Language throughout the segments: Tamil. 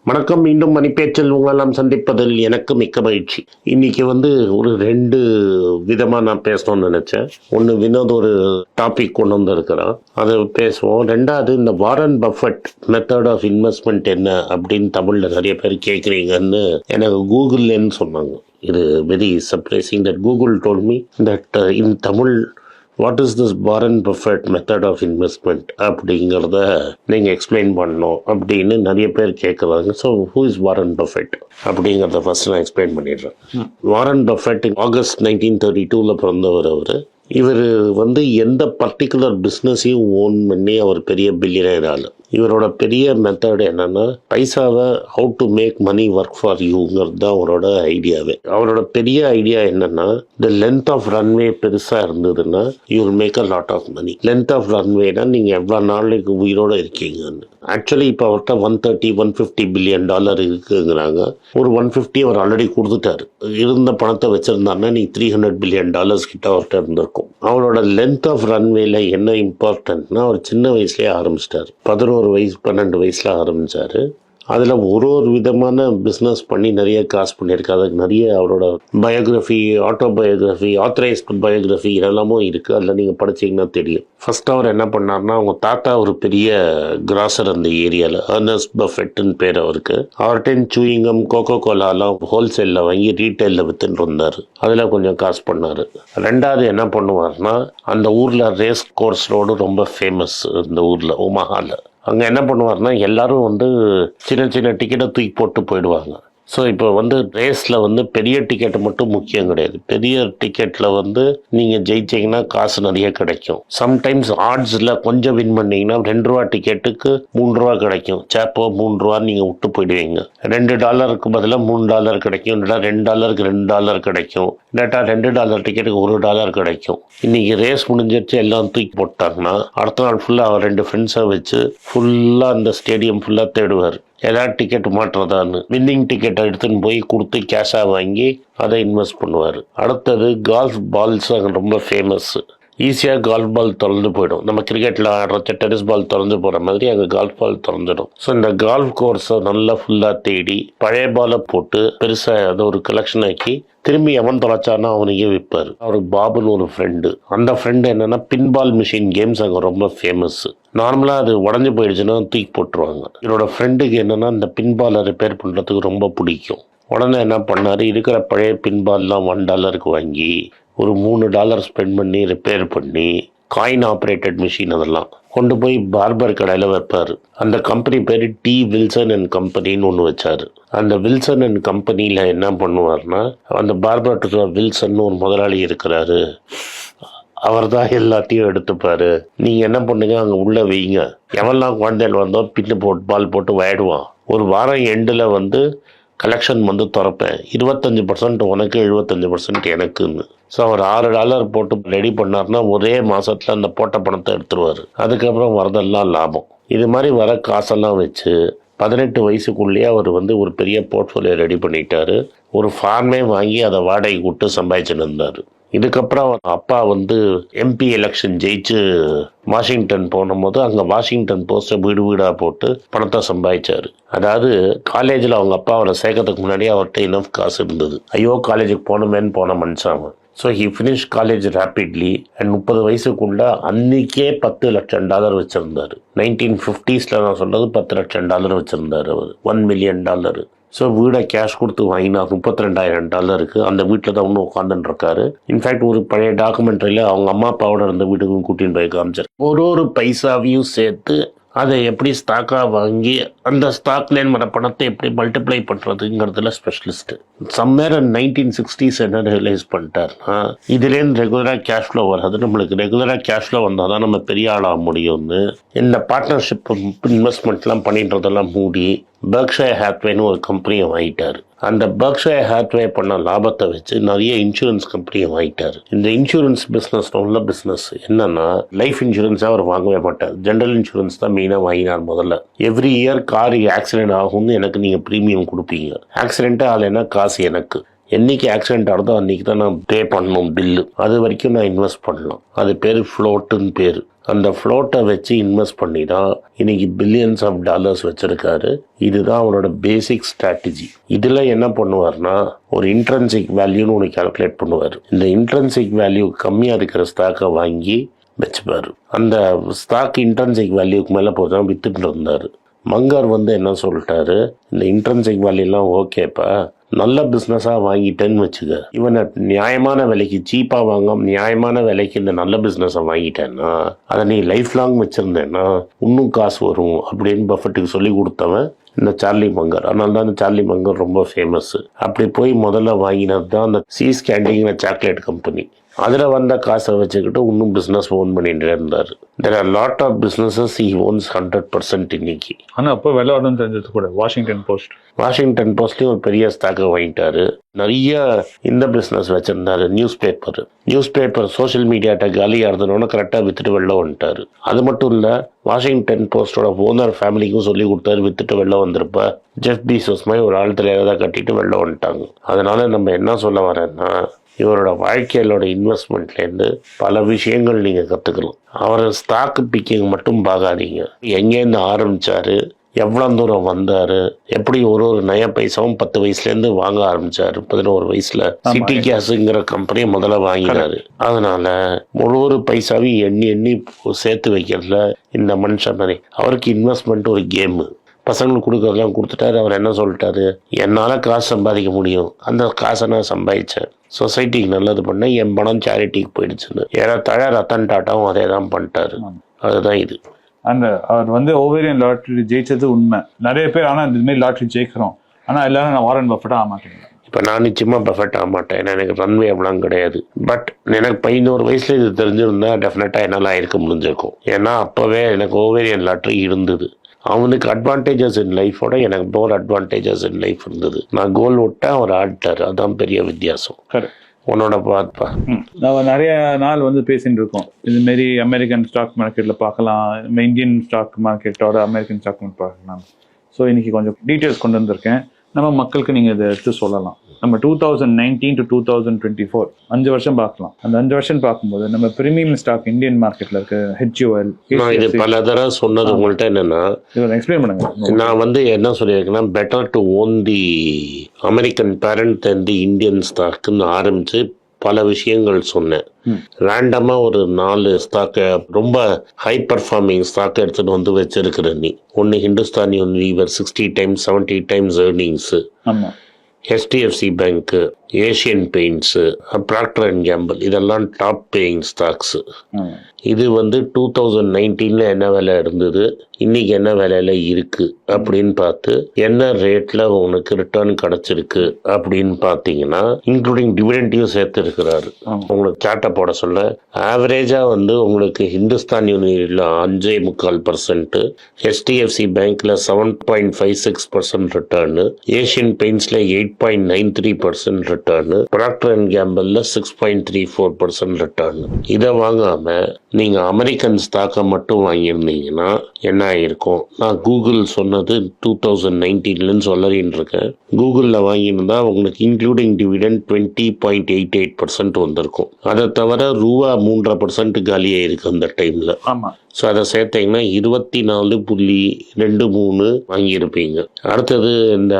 வணக்கம். மீண்டும் மணிப்பேச்சில் உங்களெல்லாம் சந்திப்பதில் எனக்கு மிக்க மகிழ்ச்சி. இன்னைக்கு ஒரு ரெண்டு விதமா நான் பேசணும்னு நினைச்சேன். ஒன்று வினோத் ஒரு டாபிக் கொண்டு வந்திருக்கிறான், அதை பேசுவோம். ரெண்டாவது இந்த Warren Buffett method of investment என்ன அப்படின்னு தமிழ்ல நிறைய பேர் கேட்குறீங்கன்னு எனக்கு கூகுள்லன்னு சொன்னாங்க. இது very surprising that Google told me that in Tamil what is this Warren Buffett method of investment அப்படிங்கிறத நீங்கள் எக்ஸ்பிளைன் பண்ணணும் அப்படின்னு நிறைய பேர் கேட்குறாங்க. So who is Warren Buffett அப்படிங்கிறத ஃபர்ஸ்ட் நான் எக்ஸ்பிளைன் பண்ணிடுறேன். வாரன் பஃபெட் ஆகஸ்ட் 1932 பிறந்தவர். இவர் எந்த பர்டிகுலர் பிஸ்னஸையும் ஓன் பண்ணி அவர் பெரிய பில்லியனர் ஆளு. இவரோட பெரிய மெத்தட் என்னன்னா, பைசாவை how to make money work for யூங்கிறது தான் அவரோட ஐடியாவே. அவரோட பெரிய ஐடியா என்னன்னா, இந்த லென்த் ஆஃப் ரன்வே பெருசா இருந்ததுன்னா you will make a lot of money. Length of ரன்வேனா நீங்க எவ்வளவு நாளைக்கு உயிரோட இருக்கீங்கன்னு. ஆக்சுவலி இப்போ அவர்கிட்ட $130-150 பில்லியன் இருக்குங்கிறாங்க. ஒரு 150 அவர் ஆல்ரெடி கொடுத்துட்டாரு. இருந்த பணத்தை வச்சிருந்தாருன்னா நீ $300 பில்லியன் கிட்ட அவர்கிட்ட இருந்திருக்கும். அவரோட லென்த் ஆஃப் ரன்வேல என்ன இம்பார்ட்டன்ட்னா, அவர் சின்ன வயசுலயே ஆரம்பிச்சிட்டாரு. 11 வயசு 12 வயசுல ஆரம்பிச்சாரு. அதில் ஒரு விதமான பிஸ்னஸ் பண்ணி நிறைய காசு பண்ணியிருக்காரு. அதுக்கு நிறைய அவரோட பயோகிராஃபி, ஆட்டோபயோகிராஃபி, ஆத்தரைஸ்டு பயோகிராஃபி இதெல்லாமும் இருக்குது. அதில் நீங்கள் படிச்சிங்கன்னா தெரியும். ஃபர்ஸ்ட் அவர் என்ன பண்ணார்னா, அவங்க தாத்தா ஒரு பெரிய கிராசர் அந்த ஏரியாவில், அர்னஸ்ட் பஃபெட்னு பேர் அவருக்கு. அவர்கிட்ட சூயிங்கம், கோகோ கோலாலாம் ஹோல்சேலில் வாங்கி ரீட்டைலில் வித்துட்டு இருந்தார். அதில் கொஞ்சம் காசு பண்ணார். ரெண்டாவது என்ன பண்ணுவார்னா, அந்த ஊரில் ரேஸ் கோர்ஸ் ரோடு ரொம்ப ஃபேமஸ். இந்த ஊரில் ஒமாஹாவில் அங்கே என்ன பண்ணுவார்னா, எல்லாரும் சின்ன சின்ன டிக்கெட்டை தூக்கி போட்டு போயிடுவாங்க. ஸோ இப்போ ரேஸில் பெரிய டிக்கெட்டு மட்டும் முக்கியம் கிடையாது. பெரிய டிக்கெட்டில் நீங்கள் ஜெயிச்சிங்கன்னா காசு நிறைய கிடைக்கும். சம்டைம்ஸ் ஆட்ஸில் கொஞ்சம் வின் பண்ணிங்கன்னா $2 டிக்கெட்டுக்கு $3 கிடைக்கும். சேப்போ $3 நீங்கள் விட்டு போயிடுவீங்க. $2 பதிலாக $3 கிடைக்கும். இல்லைனா $2க்கு $2 கிடைக்கும். இல்லாட்டா $2 டிக்கெட்டுக்கு $1 கிடைக்கும். இன்னைக்கு ரேஸ் முடிஞ்சிருச்சு, எல்லாம் தூக்கி போட்டாங்கன்னா அடுத்த நாள் ஃபுல்லாக அவர் 2 ஃப்ரெண்ட்ஸை வச்சு ஃபுல்லாக அந்த ஸ்டேடியம் ஃபுல்லாக தேடுவார், ஏதாவது டிக்கெட் மாற்றுறதான்னு. வின்னிங் டிக்கெட்டை எடுத்துன்னு போய் கொடுத்து கேஷாக வாங்கி அதை இன்வெஸ்ட் பண்ணுவார். அடுத்தது கால்ஃப் பால்ஸ் அங்கே ரொம்ப ஃபேமஸ். ஈஸியாக கால்ஃப் பால் திறந்து போயிடும். நம்ம கிரிக்கெட்டில் ஆடுற டென்னிஸ் பால் திறந்து போகிற மாதிரி அங்கே கால்ஃப் பால் திறந்துடும். ஸோ இந்த கால்ஃப் கோர்ஸை நல்லா ஃபுல்லாக தேடி பழைய பாலை போட்டு பெருசாக அதை ஒரு கலெக்ஷன் ஆக்கி திரும்பி எவன் தொலைச்சானா அவனுக்கே விற்பார். அவருக்கு பாபுன்னு ஒரு ஃப்ரெண்டு. அந்த ஃப்ரெண்டு என்னன்னா, பின்பால் மிஷின் கேம்ஸ் அங்கே ரொம்ப ஃபேமஸ். நார்மலாக அது உடஞ்சி போயிடுச்சுன்னா தூக்கி போட்டுருவாங்க. என்னோட ஃப்ரெண்டுக்கு என்னன்னா, இந்த பின்பாலை ரிப்பேர் பண்ணுறதுக்கு ரொம்ப பிடிக்கும். உடனே என்ன பண்ணார், இருக்கிற பழைய பின்பால்லாம் $1 வாங்கி ஒரு $3 ஸ்பெண்ட் பண்ணி ரிப்பேர் பண்ணி காயின் ஆப்ரேட்டட் மிஷின் அதெல்லாம் கொண்டு போய் பார்பர் கடையில் வைப்பார். அந்த கம்பெனி பேர் டி வில்சன் அண்ட் கம்பெனின்னு ஒன்று வச்சார். அந்த வில்சன் அண்ட் கம்பெனியில் என்ன பண்ணுவார்னா, அந்த பார்பர் வில்சன் ஒரு முதலாளி இருக்கிறாரு, அவர் தான் எல்லாத்தையும் எடுத்துப்பாரு. நீங்கள் என்ன பண்ணுங்க, அங்கே உள்ள வைங்க, எவெல்லாம் குழந்தைகள் வந்தோ பின்னு போட்டு பால் போட்டு விளையாடுவான். ஒரு வாரம் எண்டில் கலெக்ஷன் திறப்பேன். 25% உனக்கு, 75% எனக்குன்னு. ஸோ அவர் $6 போட்டு ரெடி பண்ணார்னா ஒரே மாதத்தில் அந்த போட்ட பணத்தை எடுத்துருவார். அதுக்கப்புறம் வரதெல்லாம் லாபம். இது மாதிரி வர காசெல்லாம் வச்சு 18 வயசுக்குள்ளேயே அவர் ஒரு பெரிய போர்ட்ஃபோலியோ ரெடி பண்ணிட்டாரு. ஒரு ஃபார்மே வாங்கி அதை வாடகை விட்டு சம்பாதிச்சுன்னு இருந்தார். இதுக்கப்புறம் அப்பா எம்பி எலெக்ஷன் ஜெயிச்சு வாஷிங்டன் போனும்போது அங்கே வாஷிங்டன் போஸ்ட்டை வீடு வீடாக போட்டு பணத்தை சம்பாதிச்சாரு. அதாவது காலேஜில் அவங்க அப்பா அவரை சேர்க்கறதுக்கு முன்னாடி அவர்கிட்ட இனஃப் காசு இருந்தது. ஐயோ காலேஜுக்கு போனமேன்னு போன மனுஷாங்க. So he finish college rapidly. And 30 வயசுக்குள்ள அன்னைக்கே $10 லட்சம் வச்சிருந்தாரு. 1950s நான் சொன்னது $10 லட்சம் வச்சிருந்தாரு அவர். $1 மில்லியன். ஸோ வீடை கேஷ் கொடுத்து வாங்கினா $32,000. அந்த வீட்டில் தான் இன்னும் உட்காந்துட்டு இருக்காரு. இன்ஃபேக்ட் ஒரு பழைய டாக்குமெண்ட்ரியில் அவங்க அம்மா அப்பாவோட இருந்த வீட்டுக்கும் கூட்டின்னு போய் காமிச்சார். ஒரு பைசாவையும் சேர்த்து அதை எப்படி ஸ்டாக்காக வாங்கி அந்த ஸ்டாக்லேன் வர பணத்தை எப்படி மல்டிப்ளை பண்ணுறதுங்கிறதுல ஸ்பெஷலிஸ்ட்டு. சம்வேர் 1960s என்ன ரியலைஸ் பண்ணிட்டார்னா, இதுலேருந்து ரெகுலராக கேஷ் ஃப்ளோ வராது, நம்மளுக்கு ரெகுலராக கேஷ் ஃப்ளோ வந்தால் தான் நம்ம பெரிய ஆளாக முடியும்னு இந்த பார்ட்னர்ஷிப் இன்வெஸ்ட்மெண்ட்லாம் பண்ணின்றதெல்லாம் மூடி பெர்க்ஷயர் ஹேத்வேன்னு ஒரு கம்பெனியை வாங்கிட்டார். அந்த பெர்க்ஷயர் ஹேத்வே பண்ண லாபத்தை வச்சு நிறைய இன்சூரன்ஸ் கம்பெனியை வாங்கிட்டார். இந்த இன்சூரன்ஸ் பிஸ்னஸ் உள்ள பிஸ்னஸ் என்னன்னா, லைஃப் இன்சூரன்ஸாக அவர் வாங்கவே மாட்டார். ஜென்ரல் இன்சூரன்ஸ் தான் மெயினாக வாங்கினார் முதல்ல. எவ்ரி இயர் கார் ஆக்சிடென்ட் ஆகும்னு எனக்கு நீங்கள் ப்ரீமியம் கொடுப்பீங்க. ஆக்சிடென்ட்டே ஆகலைன்னா காசு எனக்கு. என்னைக்கு ஆக்சிடென்ட் ஆகுதோ அன்றைக்கி தான் நான் பே பண்ணணும் பில்லு. அது வரைக்கும் நான் இன்வெஸ்ட் பண்ணலாம். அது பேர் ஃப்ளோட்டுன்னு பேர். அந்த ஃப்ளோட்டை வச்சு இன்வெஸ்ட் பண்ணி தான் இன்னைக்கு பில்லியன்ஸ் ஆஃப் டாலர்ஸ் வச்சிருக்காரு. இதுதான் அவரோட பேசிக் ஸ்ட்ராட்டஜி. இதில் என்ன பண்ணுவார்னா ஒரு இன்ட்ரென்சிக் வேல்யூன்னு ஒன்று கால்குலேட் பண்ணுவார். இந்த இன்ட்ரென்சிக் வேல்யூ கம்மியாக இருக்கிற ஸ்டாக்கை வாங்கி வச்சுப்பார். அந்த ஸ்டாக் இன்ட்ரென்சிக் வேல்யூக்கு மேலே போதான் வித்துட்டு இருந்தார். மங்கர் என்ன சொல்லிட்டாரு, இந்த இன்ட்ரென்சிக் வேல்யூலாம் ஓகேப்பா, நல்ல பிஸ்னஸாக வாங்கிட்டேன்னு வச்சுக்க, இவனை நியாயமான விலைக்கு சீப்பாக வாங்காம நியாயமான விலைக்கு இந்த நல்ல பிஸ்னஸை வாங்கிட்டேன்னா அதை நீ லைஃப் லாங் வச்சுருந்தேன்னா இன்னும் காசு வரும் அப்படின்னு பஃபெட்டுக்கு சொல்லி கொடுத்தவன் இந்த சார்லி மங்கர். அதனால தான் இந்த சார்லி மங்கர் ரொம்ப ஃபேமஸ். அப்படி போய் முதல்ல வாங்கினது தான் அந்த சீஸ் கேண்டிங்கிற சாக்லேட் கம்பெனி. அதில் வந்த காசை வச்சுக்கிட்டு இன்னும் பிஸ்னஸ் ஓன் பண்ணிட்டு இருந்தார். There are lot of businesses he owns 100% இன்னைக்கு. ஆனால் அப்போ விளையாடும் தெரிஞ்சது கூட வாஷிங்டன் போஸ்ட்லேயும் ஒரு பெரிய ஸ்டாக்கை வாங்கிட்டாரு. நிறைய இந்த பிஸ்னஸ் வச்சுருந்தாரு. நியூஸ் பேப்பர் சோஷியல் மீடியாட்ட காலியாக இருந்தனோன்னு கரெக்டாக வித்துட்டு வெளில வந்துட்டார். அது மட்டும் இல்லை, வாஷிங்டன் போஸ்டோட ஓனர் ஃபேமிலிக்கும் சொல்லி கொடுத்தாரு, வித்துட்டு வெளில வந்திருப்பா. ஜெஃப் பீசோஸ் மாதிரி ஒரு ஆழத்தில் ஏதாவது கட்டிட்டு வெளில வந்துட்டாங்க. அதனால நம்ம என்ன சொல்ல வரேன்னா, இவரோட வாழ்க்கையிலோட இன்வெஸ்ட்மெண்ட்லேருந்து பல விஷயங்கள் நீங்கள் கற்றுக்கலாம். அவரை ஸ்டாக் பிக்கிங் மட்டும் பார்க்காதீங்க. எங்கேருந்து ஆரம்பித்தார், எவ்வளோ தூரம் வந்தார், எப்படி ஒரு நய பைசாவும் 10 வயசுலேருந்து வாங்க ஆரம்பித்தார். 11 வயசில் சிட்டி கேஸுங்கிற கம்பெனியை முதல்ல வாங்கினார். அதனால் ஒரு பைசாவையும் எண்ணி எண்ணி சேர்த்து வைக்கிறதுல இந்த மனுஷன் மாதிரி. அவருக்கு இன்வெஸ்ட்மெண்ட் ஒரு கேமு. பசங்களுக்கு கொடுக்கறதெல்லாம் கொடுத்துட்டாரு. அவர் என்ன சொல்லிட்டாரு, என்னால் காசு சம்பாதிக்க முடியும், அந்த காசை நான் சம்பாதிச்சேன், சொசைட்டிக்கு நல்லது பண்ண, என் பணம் சேரிட்டிக்கு போயிடுச்சுன்னு. ஏறத்தாழ ரத்தன் டாட்டாவும் அதே தான் பண்ணிட்டாரு. அதுதான் இது. அந்த அவர் ஓவேரியன் லாட்ரி ஜெயிச்சது உண்மை. நிறைய பேர் ஆனால் இதுமாரி லாட்ரி ஜெயிக்கிறோம், ஆனால் எல்லாரும் நான் வாரன் பஃபெட் ஆக மாட்டேங்க. இப்போ நான் நிச்சயமாக பஃபெட் ஆக மாட்டேன். ஏன்னா எனக்கு ரன்வே அப்படிலாம் கிடையாது. பட் எனக்கு 11 வயசுல இது தெரிஞ்சிருந்தா டெஃபினட்டாக என்னால் ஆயிருக்க முடிஞ்சிருக்கும். ஏன்னா அப்போவே எனக்கு ஓவேரியன் லாட்ரி இருந்தது. அவனுக்கு அட்வான்டேஜஸ் இன் லைஃபோட எனக்கு மோர் அட்வான்டேஜஸ் இன் லைஃப் இருந்தது. நான் கோல் விட்டேன், அவர் ஆடிட்டார். அதுதான் பெரிய வித்தியாசம். உன்னோட பார்ப்பா. நம்ம நிறைய நாள் பேசிட்டு இருக்கோம் இதுமாரி அமெரிக்கன் ஸ்டாக் மார்க்கெட்டில் பார்க்கலாம், இந்தியன் ஸ்டாக் மார்க்கெட்டோட அமெரிக்கன் ஸ்டாக் மார்க்கெட் பார்க்கலாம். ஸோ இன்னைக்கு கொஞ்சம் டீட்டெயில்ஸ் கொண்டு வந்திருக்கேன். நம்ம மக்களுக்கு நீங்கள் இதை எடுத்து சொல்லலாம். நம்ம 2019 to 2024 5 வருஷம் பார்க்கலாம். அந்த 5 வருஷம் பார்க்கும்போது நம்ம பிரீமியம் ஸ்டாக் இந்தியன் மார்க்கெட்ல இருக்க HUL, இது பல தடவை சொன்னது உங்கள்கிட்ட என்னன்னா, எக்ஸ்பிளைன் பண்ணுங்க. நான் என்ன சொல்லியிருக்கேன்னா, better to own the American parent and the Indian ஸ்டாக்குன்னு ஆரம்பிச்சு பல விஷயங்கள் சொன்னேன். ரேண்டமாக ஒரு 4 ஸ்டாக்கை, ரொம்ப ஹை பர்ஃபார்மிங் ஸ்டாக் எடுத்துகிட்டு வச்சிருக்கிறேன். நீ ஒன்று Hindustan Unilever 60 times 70 times earnings, HDFC bank, Asian Paints, Procter and Gamble, இதெல்லாம் டாப் பேயிங் ஸ்டாக்ஸு. இது 2019 என்ன விலை இருந்தது, இன்னைக்கு என்ன விலையில இருக்கு அப்படின்னு பார்த்து என்ன ரேட்ல உனக்கு ரிட்டர்ன் கிடைச்சிருக்கு அப்படின்னு பார்த்தீங்கன்னா, இன்க்ளூடிங் டிவிடெண்டையும் சேர்த்து இருக்கிறாரு. உங்களுக்கு சார்ட்டை போட சொல்ல, ஆவரேஜா உங்களுக்கு ஹிந்துஸ்தான் யூனிவர்சிட்டியில் 5.25%, HDFC பேங்க்ல 7.56% ரிட்டர்னு, ஏஷியன் பெயிண்ட்ஸ்ல 8.93% ரிட்டர்னு, ப்ராக்டர் அண்ட் கேம்பிள்ல 6.34% ரிட்டர்னு. இதை வாங்காம நீங்க அமெரிக்கன் ஸ்டாக்கை மட்டும் வாங்கியிருந்தீங்கன்னா என்ன ஆயிருக்கும்? நான் கூகுள் சொன்னது 2019 சொல்லறின்னு இருக்கேன். கூகுளில் வாங்கியிருந்தா உங்களுக்கு இன்க்ளூடிங் டிவிடெண்ட் 20.88% வந்திருக்கும். அதை தவிர ரூபா 3.5% காலியாக இருக்கு அந்த டைம்ல. ஸோ அதை சேர்த்தீங்கன்னா 24.23 வாங்கியிருப்பீங்க. அடுத்தது இந்த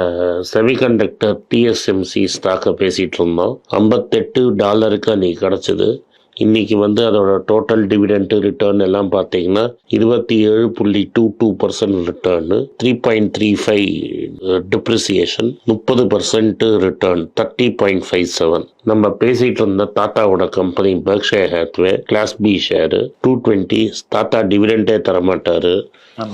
செமிகண்டக்டர் TSMC ஸ்டாக்கை பேசிட்டு இருந்தோம். $58 அன்னைக்கு கிடைச்சது. இன்னைக்கு அதோட டோட்டல் டிவிடெண்ட் ரிட்டர்ன் எல்லாம் பார்த்தீங்கன்னா 27.22% ரிட்டர்னு, 3.35 டிப்ரிசியேஷன், 30% ரிட்டர்ன், 30.57. நம்ம பேசிட்டு இருந்த தாத்தாவோட company Berkshire Hathaway class B share 220. தாத்தா டிவிடெண்டே தரமாட்டாரு,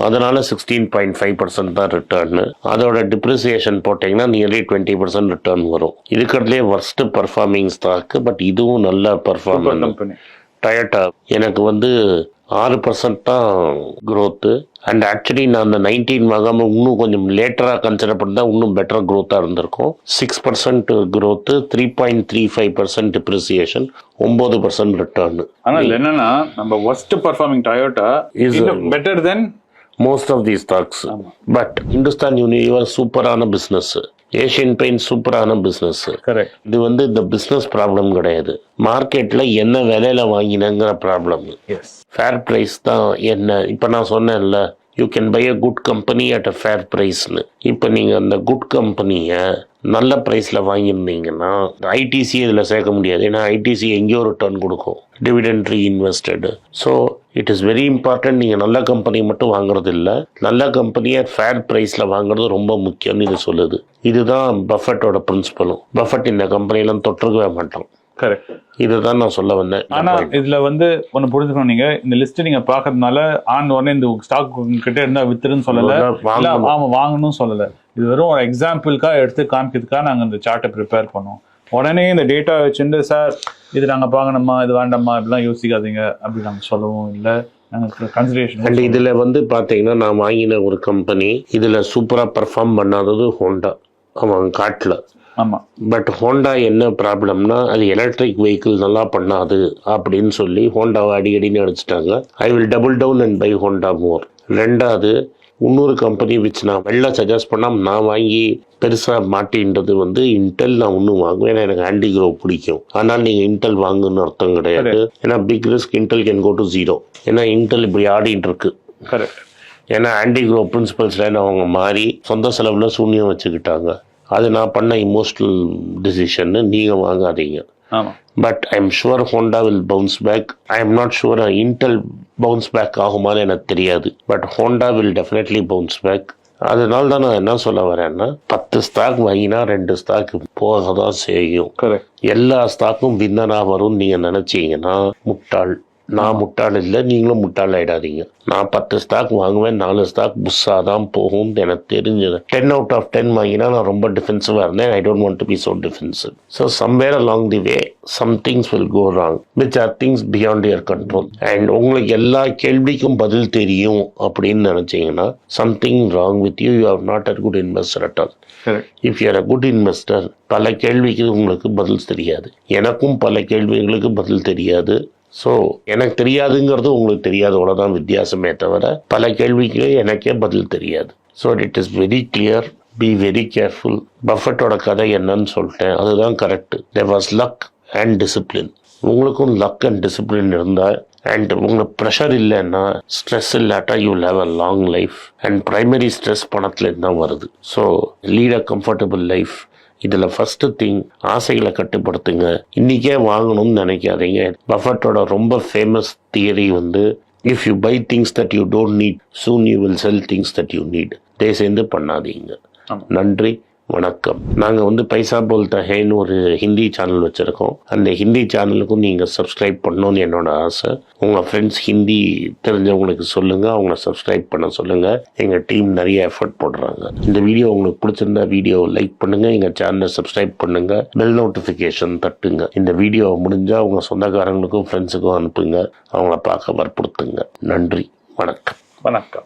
அதனால 16.5% தான் ரிட்டர்னு. அதோட டிப்ரிசியேஷன் போட்டீங்கன்னா நியர்லி 20% ரிட்டர்ன் வரும். இருக்கிறதுலே வர்ஸ்ட் பர்ஃபார்மிங் ஸ்டாக், பட் இதுவும் நல்ல பர்ஃபார்மன்ஸ். டொயோட்டா எனக்கு 6% தான் க்ரோத்து. அண்ட் ஆக்சுவலி நான் அந்த 19 வாங்காம இன்னும் கொஞ்சம் லேட்டராக கன்சிடர் பண்ணா இன்னும் பெட்டர் க்ரோத்தாக இருந்திருக்கும். 6% க்ரோத்து, 3.35% டிப்ரிசியேஷன், 9% ரிட்டர்ன். ஆனால் என்னன்னா நம்ம worst performing Toyota is better than most of these stocks. But Hindustan Unilever சூப்பரான பிஸ்னஸ். ஏஷியன் பெயிண்ட் சூப்பரான பிஸ்னஸ். கரெக்ட். இது வந்து இந்த பிஸ்னஸ் ப்ராப்ளம் கிடையாது, மார்க்கெட்டில் என்ன விலையில வாங்கினங்கிற ப்ராப்ளம். எஸ். ஃபேர் ப்ரைஸ் தான். என்ன இப்போ நான் சொன்னேன்ல, you can buy a good company at a fair ப்ரைஸ்னு. இப்போ நீங்கள் அந்த குட் கம்பெனியை நல்ல ப்ரைஸில் வாங்கியிருந்தீங்கன்னா ஐடிசி இதில் சேர்க்க முடியாது. ஏன்னா ஐடிசி எங்கேயோ ரிட்டர்ன் கொடுக்கும், dividend reinvested. So it is very important. நீங்கள் நல்ல கம்பெனி மட்டும் வாங்குறது இல்லை, நல்ல கம்பெனியை ஃபேர் ப்ரைஸில் வாங்குறது ரொம்ப முக்கியம்னு இது சொல்லுது. இதுதான் பஃபட்டோட பிரின்சிபலும். பஃபட் இந்த கம்பெனியெல்லாம் தொற்றுக்கவே மாட்டான். கரெக்ட். இதுதான் நான் சொல்ல வந்தேன். ஆனா இதுல வந்து ஒன்னு புரிஞ்சுக்கணும், நீங்க இந்த லிஸ்ட் நீங்க பாக்குறதுனால ஆன் உடனே இந்த ஸ்டாக் கிட்ட இருந்தா வித்துருன்னு சொல்லல, ஆமா வாங்கணும்னு சொல்லல. இது வெறும் ஒரு எக்ஸாம்பிளுக்காக எடுத்து காமிக்கிறதுக்காக நாங்க இந்த சார்ட்டை ப்ரிப்பேர் பண்ணோம். உடனே இந்த டேட்டா வச்சுட்டு சார் இது நாங்க பார்க்கணுமா இது வேண்டாமா இப்படிலாம் யோசிக்காதீங்க அப்படி நாங்க சொல்லவும் இல்லை. அண்ட் இதுல வந்து பாத்தீங்கன்னா நான் வாங்கின ஒரு கம்பெனி இதுல சூப்பரா பெர்ஃபார்ம் பண்ணாதது ஹோண்டா. அவன் காட்டல. ஆமாம். பட் ஹோண்டா என்ன ப்ராப்ளம்னா அது எலக்ட்ரிக் வெஹிக்கிள் நல்லா பண்ணாது அப்படின்னு சொல்லி ஹோண்டாவை அடிக்கடின்னு அடிச்சிட்டாங்க. I will double down and buy Honda more. ரெண்டாவது இன்னொரு கம்பெனி வச்சு நான் வெளில சஜஸ்ட் பண்ணால் நான் வாங்கி பெருசாக மாட்டின்றது வந்து இன்டெல். நான் ஒன்றும் வாங்குவேன், ஏன்னா எனக்கு ஆன்டிக்ரோ பிடிக்கும். ஆனால் நீங்கள் இன்டெல் வாங்குன்னு அர்த்தம் கிடையாது. ஏன்னா big risk Intel can go to 0. ஏன்னா இன்டெல் இப்படி ஆடிட்டு இருக்கு. கரெக்ட். ஏன்னா ஆன்டிக்ரோ பிரின்சிபல்ஸில் அவங்க மாறி சொந்த செலவில் சூன்யம் வச்சுக்கிட்டாங்க. அது நான் பண்ண இமோஷனல் டிசிஷன்னு. நீங்கள் வாங்காதீங்க. ஆமாம். But I am sure Honda will bounce back. I am not sure Intel bounce back ஆகுமான்னு எனக்கு தெரியாது. But Honda will definitely bounce back. அதனால தான் நான் என்ன சொல்ல வரேன்னா 10 ஸ்டாக் வாங்கினா 2 ஸ்டாக் போக தான் செய்யும். கரெக்ட். எல்லா ஸ்டாக்கும் வின்னராக வரும்னு நீங்கள் நினச்சிங்கன்னா முட்டாள். நான் முட்டாள் இல்லை, நீங்களும் முட்டாள் ஆகிடாதீங்க. நான் 10 ஸ்டாக் வாங்குவேன், 4 ஸ்டாக் புஷ்ஷாக தான் போகும்னு எனக்கு தெரிஞ்சது. 10 out of 10 வாங்கினா நான் ரொம்ப டிஃபென்சிவாக இருந்தேன். I don't want to be so defensive. So somewhere along the way some things will go wrong which are things beyond your control. And உங்களுக்கு எல்லா கேள்விக்கும் பதில் தெரியும் அப்படின்னு நினச்சிங்கன்னா something wrong with you. You are not a good investor at all. If you are a good investor, பல கேள்விக்கு உங்களுக்கு பதில் தெரியாது. எனக்கும் பல கேள்விகளுக்கு பதில் தெரியாது. ஸோ எனக்கு தெரியாதுங்கிறது உங்களுக்கு தெரியாது, அவ்வளோதான் வித்தியாசமே தவிர பல கேள்விக்கு எனக்கே பதில் தெரியாது. So it is very clear, be very careful. பஃபட்டோட கதை என்னன்னு சொல்லிட்டேன், அதுதான் correct. There was luck and discipline. உங்களுக்கும் லக் அண்ட் டிசிப்ளின் இருந்தால் அண்ட் உங்களுக்கு ப்ரெஷர் இல்லைன்னா, ஸ்ட்ரெஸ் இல்லாட்டா you will have a long life. And primary stress பணத்துலேருந்து தான் வருது. So lead a comfortable life. இதில் ஃபஸ்ட்டு திங், ஆசைகளை கட்டுப்படுத்துங்க. இன்றைக்கே வாங்கணும்னு நினைக்காதீங்க. பஃபட்டோட ரொம்ப ஃபேமஸ் தியரி வந்து if you buy things that you don't need soon you will sell things that you need. தயவுசெய்து பண்ணாதீங்க. நன்றி, வணக்கம். நாங்கள் வந்து பைசா போல்தா ஹேன்னு ஒரு ஹிந்தி சேனல் வச்சுருக்கோம். அந்த ஹிந்தி சேனலுக்கும் நீங்கள் சப்ஸ்கிரைப் பண்ணணும்னு என்னோட ஆசை. உங்கள் ஃப்ரெண்ட்ஸ் ஹிந்தி தெரிஞ்சவங்களுக்கு சொல்லுங்கள், அவங்கள சப்ஸ்கிரைப் பண்ண சொல்லுங்கள். எங்கள் டீம் நிறைய எஃபர்ட் போடுறாங்க. இந்த வீடியோ உங்களுக்கு பிடிச்சிருந்தா வீடியோ லைக் பண்ணுங்கள், எங்கள் சேனலை சப்ஸ்கிரைப் பண்ணுங்கள், பெல் நோட்டிஃபிகேஷன் தட்டுங்க. இந்த வீடியோ முடிஞ்சால் உங்கள் சொந்தக்காரங்களுக்கும் ஃப்ரெண்ட்ஸுக்கும் அனுப்புங்க, அவங்கள பார்க்க வற்புறுத்துங்க. நன்றி, வணக்கம். வணக்கம்.